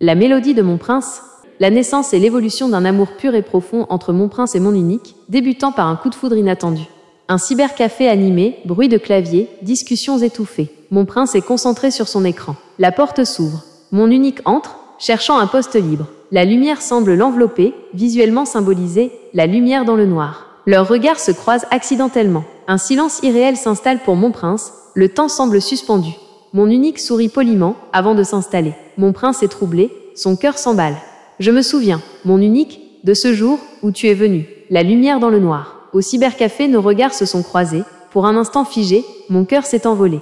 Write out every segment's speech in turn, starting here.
La mélodie de mon prince, la naissance et l'évolution d'un amour pur et profond entre mon prince et mon unique, débutant par un coup de foudre inattendu. Un cybercafé animé, bruit de clavier, discussions étouffées. Mon prince est concentré sur son écran. La porte s'ouvre. Mon unique entre, cherchant un poste libre. La lumière semble l'envelopper, visuellement symbolisée, la lumière dans le noir. Leurs regards se croisent accidentellement. Un silence irréel s'installe pour mon prince, le temps semble suspendu. Mon unique sourit poliment, avant de s'installer. Mon prince est troublé, son cœur s'emballe. Je me souviens, mon unique, de ce jour où tu es venu. La lumière dans le noir. Au cybercafé, nos regards se sont croisés. Pour un instant figé, mon cœur s'est envolé.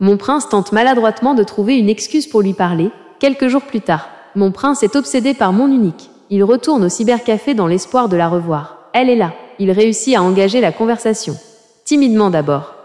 Mon prince tente maladroitement de trouver une excuse pour lui parler. Quelques jours plus tard, mon prince est obsédé par mon unique. Il retourne au cybercafé dans l'espoir de la revoir. Elle est là. Il réussit à engager la conversation. Timidement d'abord.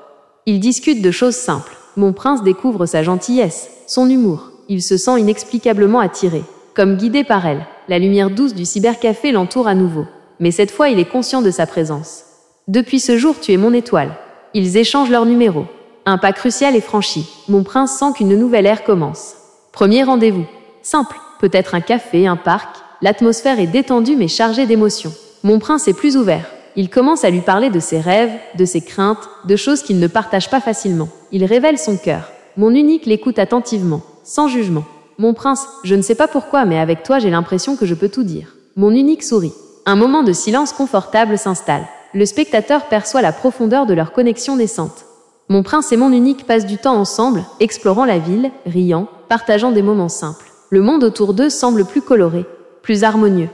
Ils discutent de choses simples. Mon prince découvre sa gentillesse, son humour. Il se sent inexplicablement attiré. Comme guidé par elle, la lumière douce du cybercafé l'entoure à nouveau. Mais cette fois, il est conscient de sa présence. Depuis ce jour, tu es mon étoile. Ils échangent leurs numéros. Un pas crucial est franchi. Mon prince sent qu'une nouvelle ère commence. Premier rendez-vous. Simple. Peut-être un café, un parc. L'atmosphère est détendue mais chargée d'émotions. Mon prince est plus ouvert. Il commence à lui parler de ses rêves, de ses craintes, de choses qu'il ne partage pas facilement. Il révèle son cœur. Mon unique l'écoute attentivement, sans jugement. Mon prince, je ne sais pas pourquoi, mais avec toi, j'ai l'impression que je peux tout dire. Mon unique sourit. Un moment de silence confortable s'installe. Le spectateur perçoit la profondeur de leur connexion naissante. Mon prince et mon unique passent du temps ensemble, explorant la ville, riant, partageant des moments simples. Le monde autour d'eux semble plus coloré, plus harmonieux.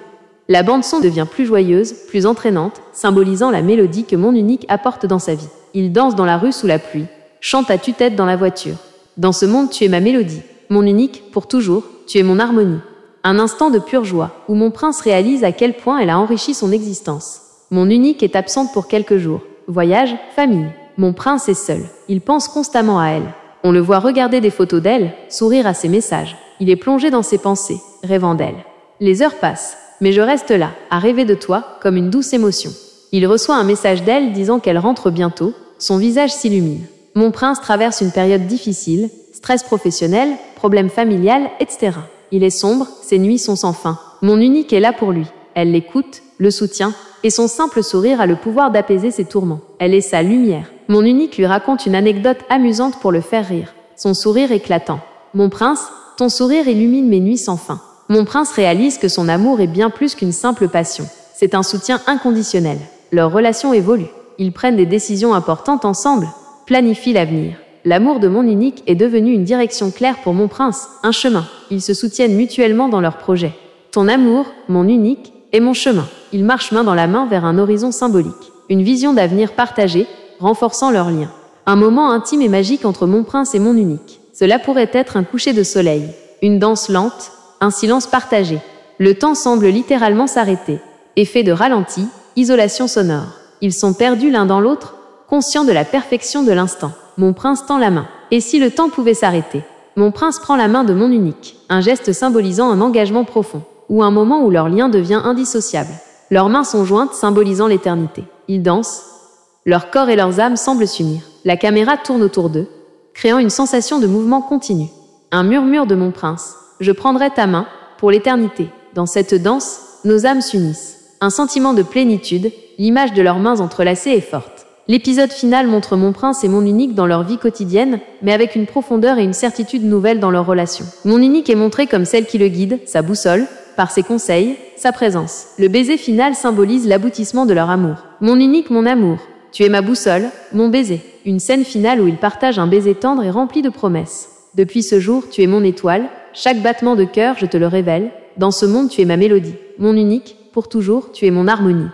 La bande-son devient plus joyeuse, plus entraînante, symbolisant la mélodie que mon unique apporte dans sa vie. Il danse dans la rue sous la pluie, chante à tue-tête dans la voiture. Dans ce monde, tu es ma mélodie. Mon unique, pour toujours, tu es mon harmonie. Un instant de pure joie, où mon prince réalise à quel point elle a enrichi son existence. Mon unique est absente pour quelques jours. Voyage, famille. Mon prince est seul. Il pense constamment à elle. On le voit regarder des photos d'elle, sourire à ses messages. Il est plongé dans ses pensées, rêvant d'elle. Les heures passent. Mais je reste là, à rêver de toi, comme une douce émotion. Il reçoit un message d'elle disant qu'elle rentre bientôt, son visage s'illumine. Mon prince traverse une période difficile, stress professionnel, problème familial, etc. Il est sombre, ses nuits sont sans fin. Mon unique est là pour lui. Elle l'écoute, le soutient, et son simple sourire a le pouvoir d'apaiser ses tourments. Elle est sa lumière. Mon unique lui raconte une anecdote amusante pour le faire rire. Son sourire éclatant. Mon prince, ton sourire illumine mes nuits sans fin. Mon prince réalise que son amour est bien plus qu'une simple passion. C'est un soutien inconditionnel. Leur relation évolue. Ils prennent des décisions importantes ensemble, planifient l'avenir. L'amour de mon unique est devenu une direction claire pour mon prince, un chemin. Ils se soutiennent mutuellement dans leurs projets. Ton amour, mon unique, est mon chemin. Ils marchent main dans la main vers un horizon symbolique. Une vision d'avenir partagée, renforçant leur lien. Un moment intime et magique entre mon prince et mon unique. Cela pourrait être un coucher de soleil, une danse lente, un silence partagé. Le temps semble littéralement s'arrêter. Effet de ralenti, isolation sonore. Ils sont perdus l'un dans l'autre, conscients de la perfection de l'instant. Mon prince tend la main. Et si le temps pouvait s'arrêter? Mon prince prend la main de mon unique. Un geste symbolisant un engagement profond. Ou un moment où leur lien devient indissociable. Leurs mains sont jointes, symbolisant l'éternité. Ils dansent. Leur corps et leurs âmes semblent s'unir. La caméra tourne autour d'eux, créant une sensation de mouvement continu. Un murmure de mon prince. Je prendrai ta main, pour l'éternité. Dans cette danse, nos âmes s'unissent. Un sentiment de plénitude, l'image de leurs mains entrelacées est forte. L'épisode final montre mon prince et mon unique dans leur vie quotidienne, mais avec une profondeur et une certitude nouvelle dans leur relation. Mon unique est montré comme celle qui le guide, sa boussole, par ses conseils, sa présence. Le baiser final symbolise l'aboutissement de leur amour. Mon unique, mon amour. Tu es ma boussole, mon baiser. Une scène finale où ils partagent un baiser tendre et rempli de promesses. Depuis ce jour, tu es mon étoile. Chaque battement de cœur, je te le révèle. Dans ce monde, tu es ma mélodie. Mon unique, pour toujours, tu es mon harmonie.